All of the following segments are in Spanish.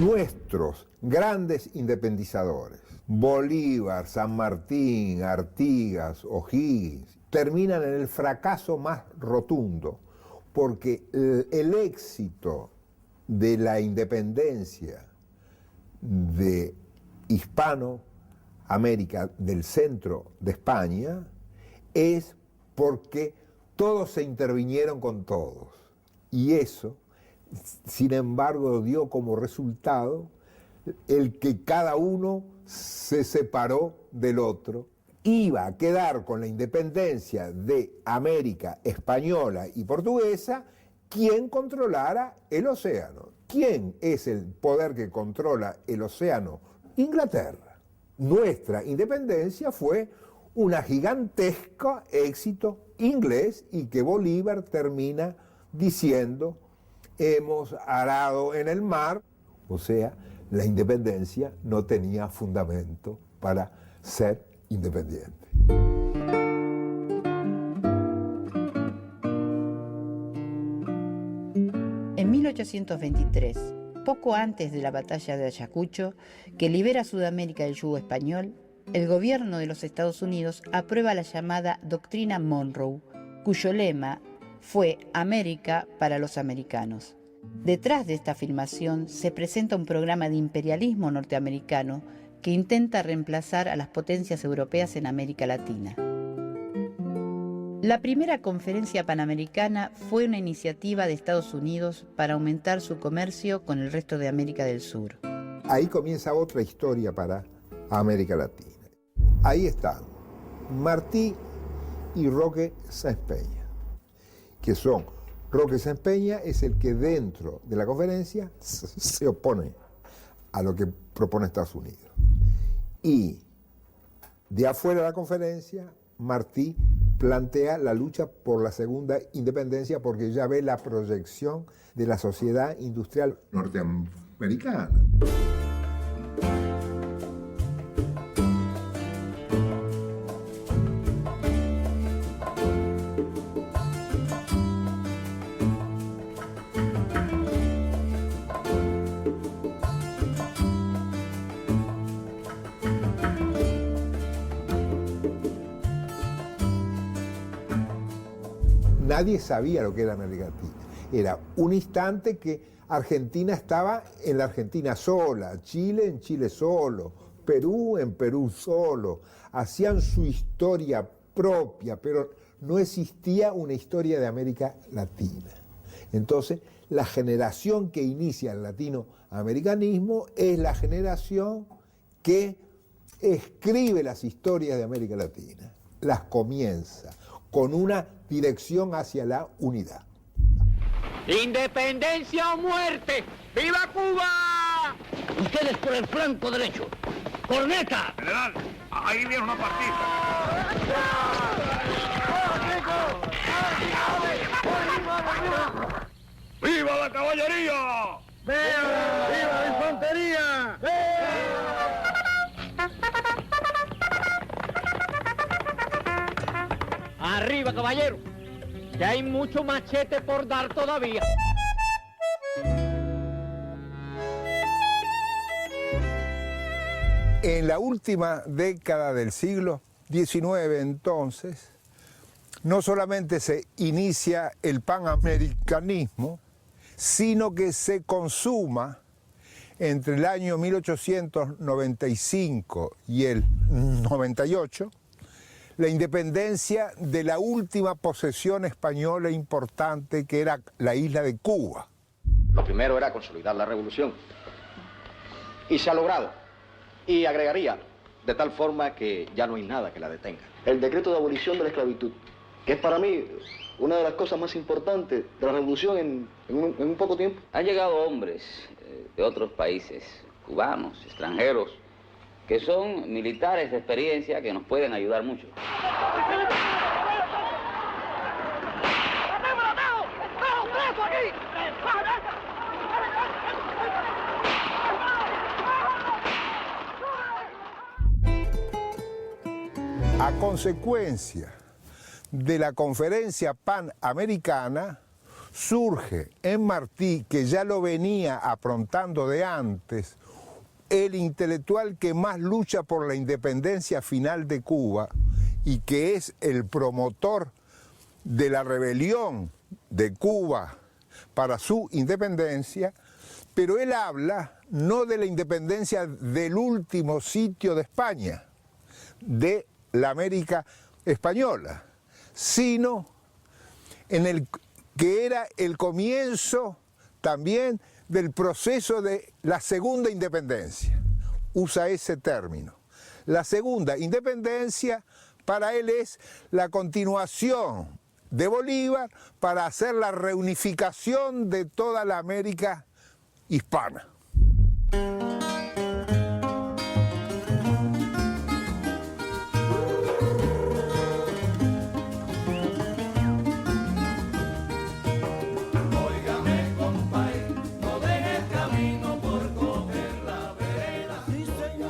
Nuestros grandes independizadores, Bolívar, San Martín, Artigas, O'Higgins, terminan en el fracaso más rotundo, porque el éxito de la independencia de Hispanoamérica, del centro de España, es porque todos se intervinieron con todos. Y eso, sin embargo, dio como resultado el que cada uno se separó del otro. Iba a quedar con la independencia de América española y portuguesa quien controlara el océano. ¿Quién es el poder que controla el océano? Inglaterra. Nuestra independencia fue un gigantesco éxito inglés y que Bolívar termina diciendo: hemos arado en el mar. O sea, la independencia no tenía fundamento para ser independiente. En 1823, poco antes de la batalla de Ayacucho, que libera a Sudamérica del yugo español, el gobierno de los Estados Unidos aprueba la llamada Doctrina Monroe, cuyo lema fue América para los americanos. Detrás de esta afirmación se presenta un programa de imperialismo norteamericano que intenta reemplazar a las potencias europeas en América Latina. La primera conferencia panamericana fue una iniciativa de Estados Unidos para aumentar su comercio con el resto de América del Sur. Ahí comienza otra historia para América Latina. Ahí están Martí y Roque Sáenz Peña, que son, Roque Sáenz Peña es el que dentro de la conferencia se opone a lo que propone Estados Unidos. Y de afuera de la conferencia, Martí plantea la lucha por la segunda independencia porque ya ve la proyección de la sociedad industrial norteamericana. Nadie sabía lo que era América Latina. Era un instante que Argentina estaba en la Argentina sola, Chile en Chile solo, Perú en Perú solo. Hacían su historia propia, pero no existía una historia de América Latina. Entonces, la generación que inicia el latinoamericanismo es la generación que escribe las historias de América Latina, las comienza con una dirección hacia la unidad. ¡Independencia o muerte! ¡Viva Cuba! Ustedes por el flanco derecho. ¡Corneta! General, ahí viene una partida. ¡Viva la caballería! ¡Viva! ¡Viva la infantería! ¡Arriba, caballero! Que hay mucho machete por dar todavía. En la última década del siglo XIX, entonces, no solamente se inicia el panamericanismo, sino que se consuma entre el año 1895 y el 98 la independencia de la última posesión española importante, que era la isla de Cuba. Lo primero era consolidar la revolución. Y se ha logrado. Y agregaría, de tal forma que ya no hay nada que la detenga. El decreto de abolición de la esclavitud, que es para mí una de las cosas más importantes de la revolución en un poco tiempo. Han llegado hombres de otros países, cubanos, extranjeros, que son militares de experiencia que nos pueden ayudar mucho. A consecuencia de la conferencia panamericana, surge en Martí, que ya lo venía aprontando de antes, el intelectual que más lucha por la independencia final de Cuba y que es el promotor de la rebelión de Cuba para su independencia, pero él habla no de la independencia del último sitio de España, de la América española, sino en el que era el comienzo también del proceso de la segunda independencia. Usa ese término. La segunda independencia para él es la continuación de Bolívar para hacer la reunificación de toda la América hispana.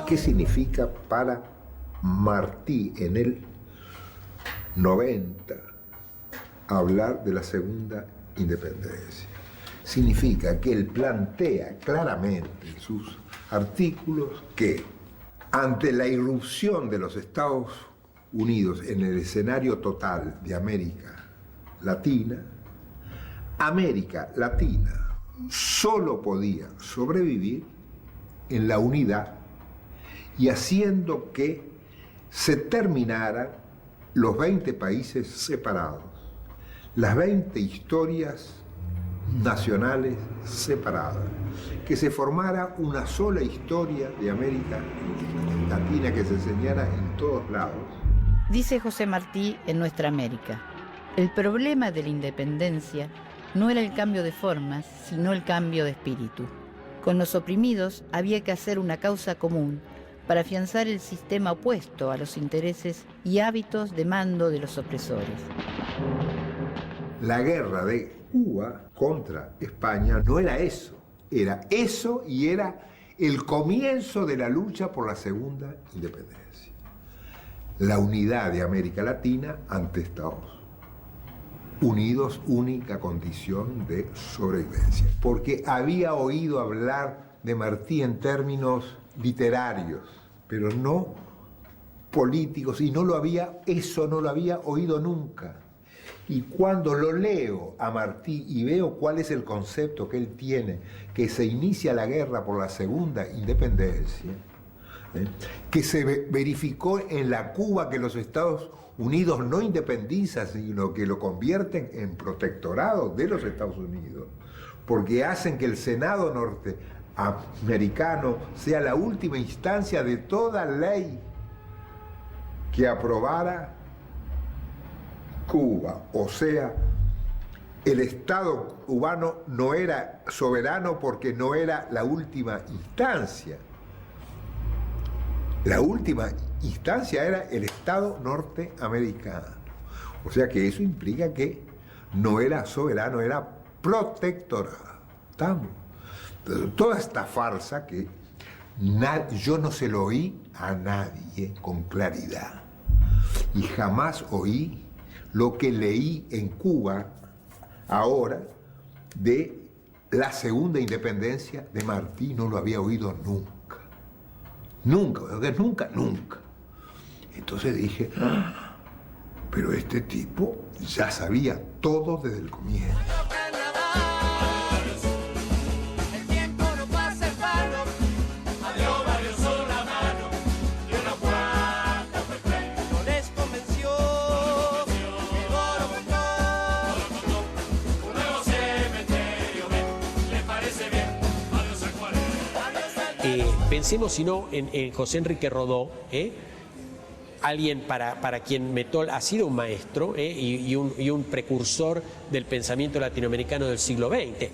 ¿Qué significa para Martí en el 90 hablar de la segunda independencia? Significa que él plantea claramente en sus artículos que ante la irrupción de los Estados Unidos en el escenario total de América Latina solo podía sobrevivir en la unidad y haciendo que se terminaran los 20 países separados, las 20 historias nacionales separadas, que se formara una sola historia de América Latina que se enseñara en todos lados. Dice José Martí en Nuestra América, el problema de la independencia no era el cambio de formas, sino el cambio de espíritu. Con los oprimidos había que hacer una causa común para afianzar el sistema opuesto a los intereses y hábitos de mando de los opresores. La guerra de Cuba contra España no era eso y era el comienzo de la lucha por la segunda independencia. La unidad de América Latina ante Estados Unidos, única condición de sobrevivencia. Porque había oído hablar de Martí en términos literarios, pero no políticos, y no lo había oído nunca. Y cuando lo leo a Martí y veo cuál es el concepto que él tiene, que se inicia la guerra por la segunda independencia, que se verificó en la Cuba que los Estados Unidos no independizan, sino que lo convierten en protectorado de los Estados Unidos, porque hacen que el Senado norteamericano sea la última instancia de toda ley que aprobara Cuba. O sea, el Estado cubano no era soberano porque no era la última instancia. La última instancia era el Estado norteamericano. O sea que eso implica que no era soberano, era protectorado. ¿Estamos? Entonces, toda esta farsa que yo no se lo oí a nadie con claridad. Y jamás oí lo que leí en Cuba ahora de la segunda independencia de Martí, no lo había oído nunca. Nunca. Entonces dije, pero este tipo ya sabía todo desde el comienzo. Pensemos, si no, en José Enrique Rodó, alguien para quien Metol ha sido un maestro y un precursor del pensamiento latinoamericano del siglo XX.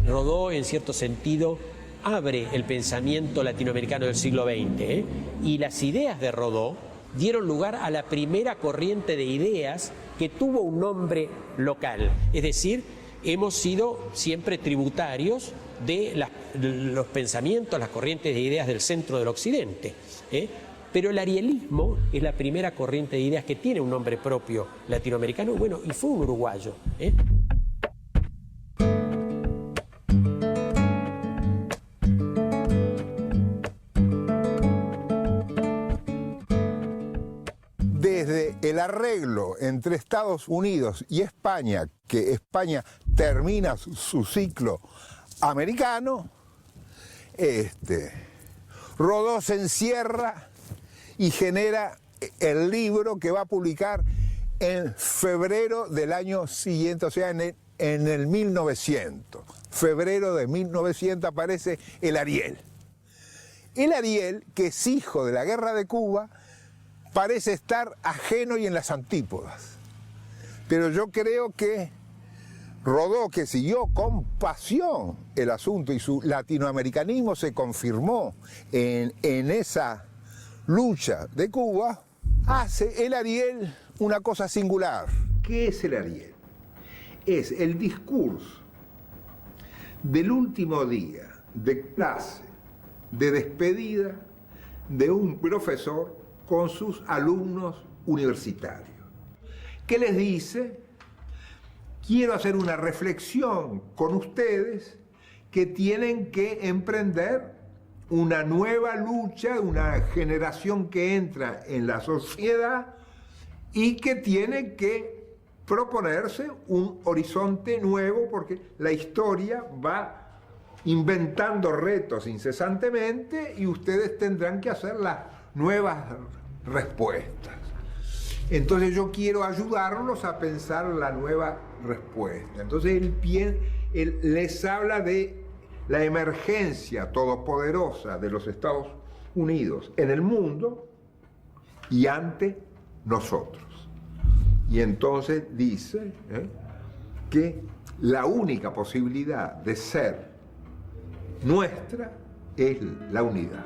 Rodó, en cierto sentido, abre el pensamiento latinoamericano del siglo XX, y las ideas de Rodó dieron lugar a la primera corriente de ideas que tuvo un nombre local. Es decir, hemos sido siempre tributarios de los pensamientos, las corrientes de ideas del centro del occidente. Pero el arielismo es la primera corriente de ideas que tiene un nombre propio latinoamericano, bueno, y fue un uruguayo. desde el arreglo entre Estados Unidos y España, que España termina su ciclo americano, Rodó se encierra y genera el libro que va a publicar en febrero del año siguiente, o sea, en el 1900. Febrero de 1900 aparece el Ariel. El Ariel, que es hijo de la Guerra de Cuba, parece estar ajeno y en las antípodas. Pero yo creo que Rodó, que siguió con pasión el asunto y su latinoamericanismo se confirmó en esa lucha de Cuba, hace el Ariel una cosa singular. ¿Qué es el Ariel? Es el discurso del último día de clase, de despedida de un profesor con sus alumnos universitarios. ¿Qué les dice? Quiero hacer una reflexión con ustedes que tienen que emprender una nueva lucha, una generación que entra en la sociedad y que tiene que proponerse un horizonte nuevo porque la historia va inventando retos incesantemente y ustedes tendrán que hacer las nuevas respuestas. Entonces yo quiero ayudarlos a pensar la nueva respuesta. Entonces él les habla de la emergencia todopoderosa de los Estados Unidos en el mundo y ante nosotros. Y entonces dice que la única posibilidad de ser nuestra es la unidad.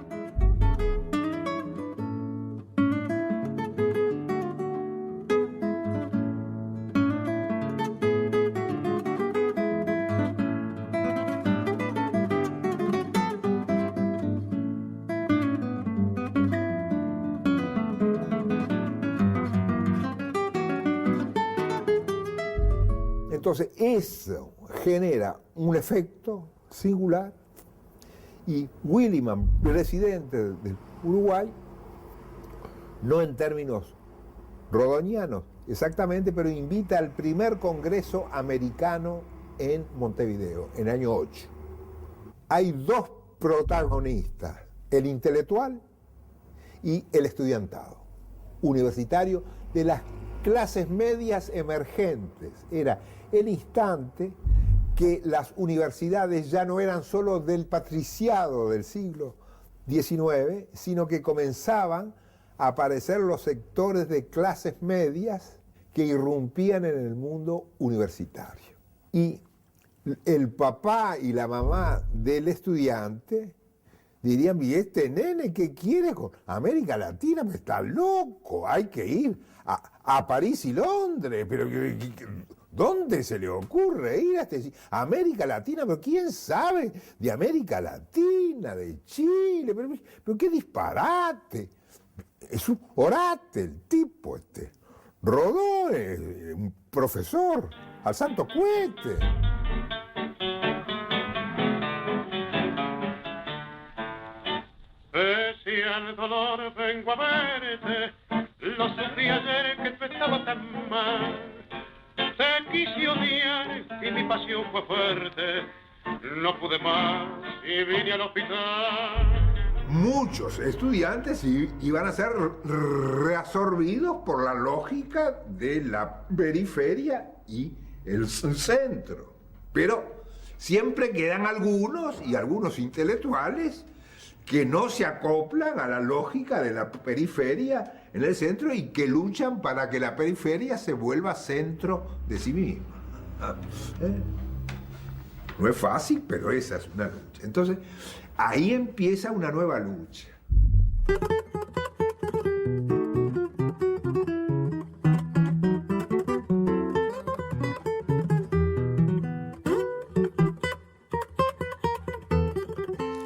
Entonces eso genera un efecto singular y Williman, presidente del Uruguay, no en términos rodonianos exactamente, pero invita al primer Congreso americano en Montevideo, en el año 8. Hay dos protagonistas, el intelectual y el estudiantado universitario de las clases medias emergentes. Era el instante que las universidades ya no eran solo del patriciado del siglo XIX, sino que comenzaban a aparecer los sectores de clases medias que irrumpían en el mundo universitario. Y el papá y la mamá del estudiante dirían, ¿y este nene qué quiere con América Latina? Pues está loco, hay que ir a París y Londres, pero ¿dónde se le ocurre ir a América Latina? Pero ¿quién sabe de América Latina, de Chile? Pero qué disparate. Es un orate el tipo Rodó, un profesor, al santo cohete. Si al dolor vengo a verte, lo sufrí ayer que tú estabas tan mal. Te quise odiar y mi pasión fue fuerte, no pude más y vine al hospital. Muchos estudiantes iban a ser reabsorbidos por la lógica de la periferia y el centro. Pero siempre quedan algunos y algunos intelectuales que no se acoplan a la lógica de la periferia en el centro y que luchan para que la periferia se vuelva centro de sí misma. No es fácil, pero esa es una lucha. Entonces, ahí empieza una nueva lucha.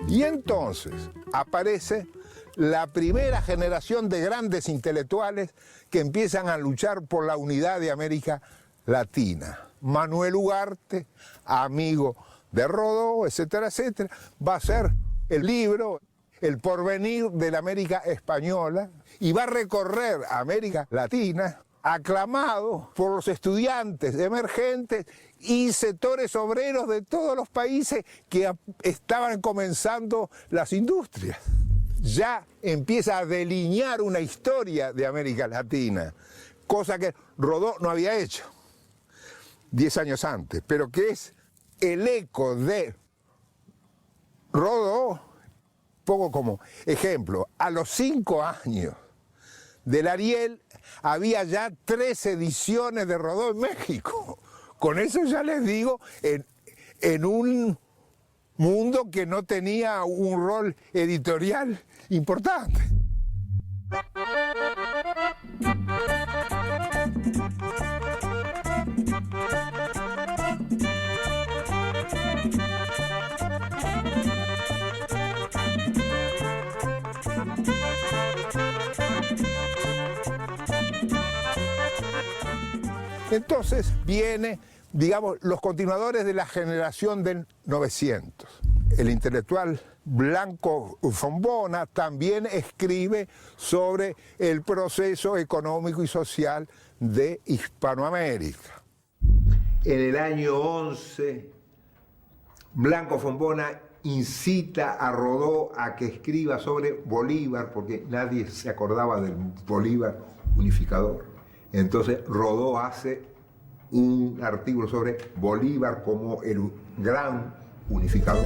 Y entonces aparece la primera generación de grandes intelectuales que empiezan a luchar por la unidad de América Latina. Manuel Ugarte, amigo de Rodó, etcétera, etcétera, va a hacer el libro el porvenir de la América española y va a recorrer América Latina aclamado por los estudiantes emergentes y sectores obreros de todos los países que estaban comenzando las industrias. Ya empieza a delinear una historia de América Latina, cosa que Rodó no había hecho 10 años antes, pero que es el eco de Rodó, pongo como ejemplo, a los 5 años del Ariel había ya 3 ediciones de Rodó en México. Con eso ya les digo, en un mundo que no tenía un rol editorial importante. Entonces viene, digamos, los continuadores de la generación del 900. El intelectual Blanco Fombona también escribe sobre el proceso económico y social de Hispanoamérica. En el año 11, Blanco Fombona incita a Rodó a que escriba sobre Bolívar, porque nadie se acordaba del Bolívar unificador. Entonces Rodó hace un artículo sobre Bolívar como el gran unificador.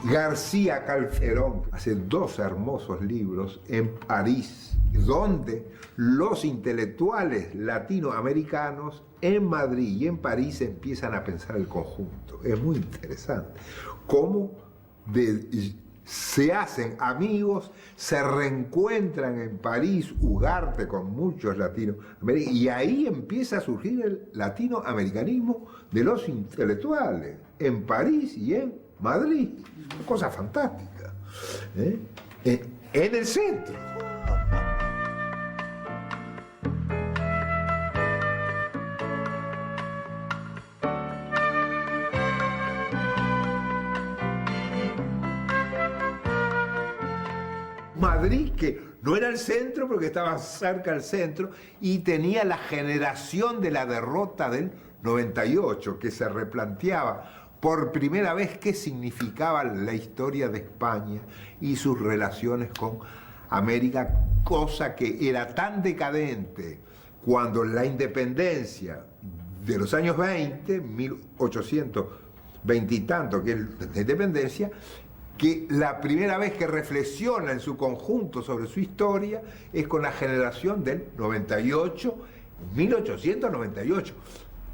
García Calderón hace 2 hermosos libros en París, donde los intelectuales latinoamericanos en Madrid y en París empiezan a pensar el conjunto. Es muy interesante cómo se hacen amigos, se reencuentran en París, Ugarte con muchos latinoamericanos, y ahí empieza a surgir el latinoamericanismo de los intelectuales, en París y en Madrid. Una cosa fantástica. En el centro. Madrid, que no era el centro porque estaba cerca del centro y tenía la generación de la derrota del 98, que se replanteaba por primera vez qué significaba la historia de España y sus relaciones con América, cosa que era tan decadente cuando la independencia de los años 20, 1820 y tanto, que es la independencia, que la primera vez que reflexiona en su conjunto sobre su historia es con la generación del 98, 1898.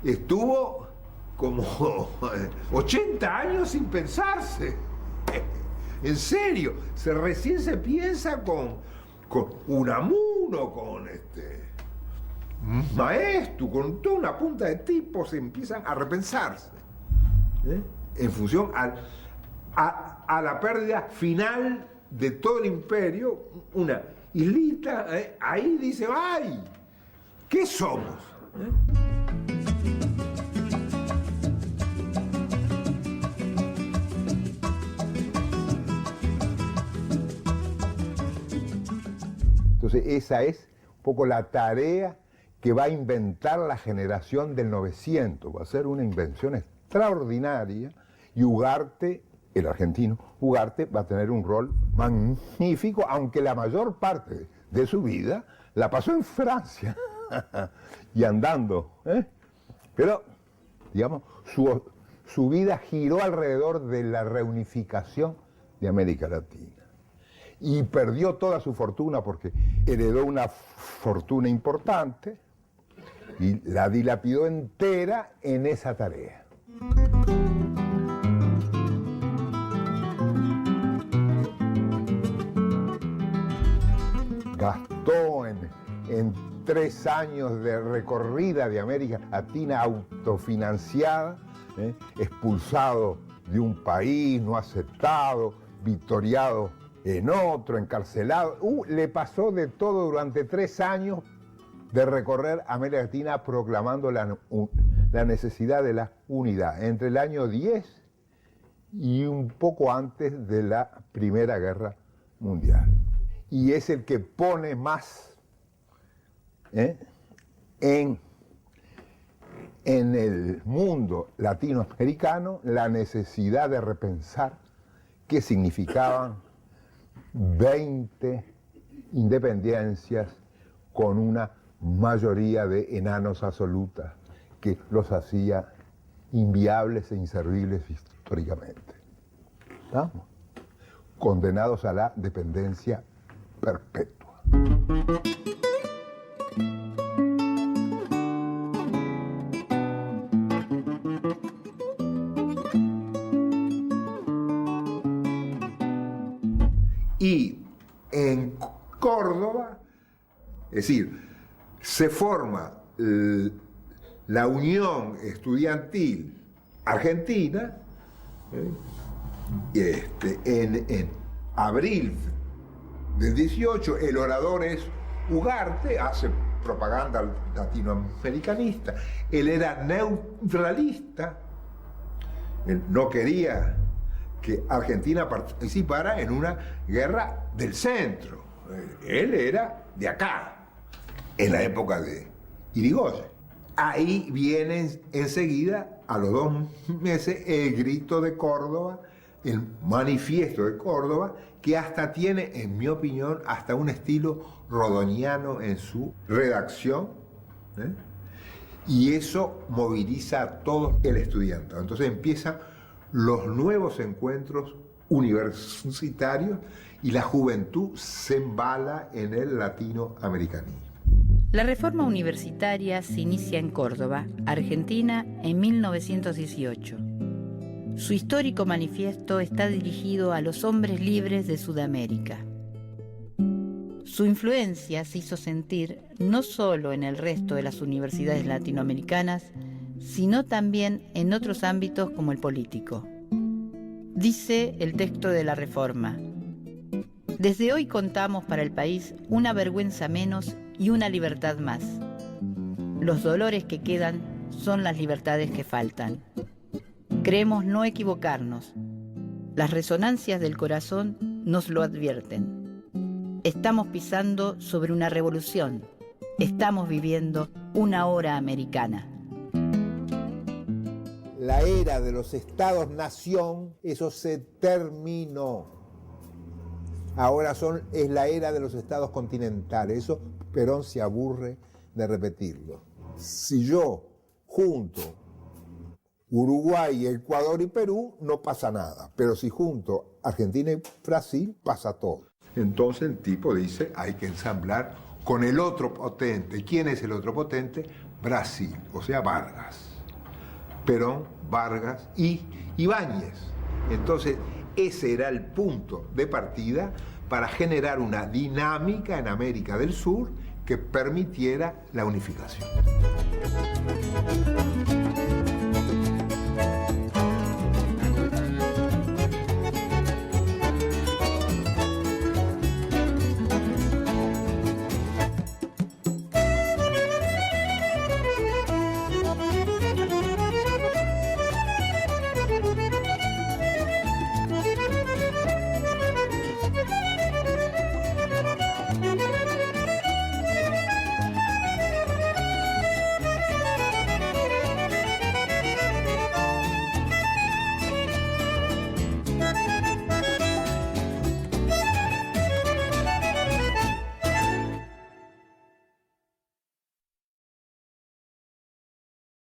Estuvo como 80 años sin pensarse. En serio, recién se piensa con Unamuno, con Maeztu, con toda una punta de tipos empiezan a repensarse, en función a la pérdida final de todo el imperio. Una islita, ahí dice, ¡ay! ¿Qué somos? Entonces esa es un poco la tarea que va a inventar la generación del 900. Va a ser una invención extraordinaria y Ugarte, el argentino Ugarte, va a tener un rol magnífico, aunque la mayor parte de su vida la pasó en Francia y andando. Pero, digamos, su vida giró alrededor de la reunificación de América Latina. Y perdió toda su fortuna porque heredó una fortuna importante y la dilapidó entera en esa tarea. Gastó en 3 años de recorrida de América Latina autofinanciada, expulsado de un país, no aceptado, victoriado en otro, encarcelado. Le pasó de todo durante 3 años de recorrer América Latina proclamando la necesidad de la unidad, entre el año 10 y un poco antes de la Primera Guerra Mundial. Y es el que pone más en el mundo latinoamericano la necesidad de repensar qué significaban 20 independencias con una mayoría de enanos absolutas que los hacía inviables e inservibles históricamente. ¿Estamos? Condenados a la dependencia perpetua. Y en Córdoba, es decir, se forma la Unión Estudiantil Argentina en abril del 18. El orador es Ugarte, hace propaganda latinoamericanista. Él era neutralista, él no quería que Argentina participara en una guerra del centro. Él era de acá, en la época de Irigoyen. Ahí viene enseguida, a los 2 meses, el Grito de Córdoba, el Manifiesto de Córdoba, que hasta tiene, en mi opinión, hasta un estilo rodoniano en su redacción, y eso moviliza a todo el estudiante. Entonces empiezan los nuevos encuentros universitarios y la juventud se embala en el latinoamericanismo. La reforma universitaria se inicia en Córdoba, Argentina, en 1918. Su histórico manifiesto está dirigido a los hombres libres de Sudamérica. Su influencia se hizo sentir no solo en el resto de las universidades latinoamericanas, sino también en otros ámbitos como el político. Dice el texto de la Reforma: desde hoy contamos para el país una vergüenza menos y una libertad más. Los dolores que quedan son las libertades que faltan. Creemos no equivocarnos. Las resonancias del corazón nos lo advierten. Estamos pisando sobre una revolución. Estamos viviendo una hora americana. La era de los estados-nación, eso se terminó. Ahora es la era de los estados continentales. Eso Perón se aburre de repetirlo. Si yo junto Uruguay, Ecuador y Perú, no pasa nada. Pero si junto Argentina y Brasil, pasa todo. Entonces el tipo dice, hay que ensamblar con el otro potente. ¿Quién es el otro potente? Brasil, o sea, Vargas. Perón, Vargas y Ibáñez. Entonces, ese era el punto de partida para generar una dinámica en América del Sur que permitiera la unificación.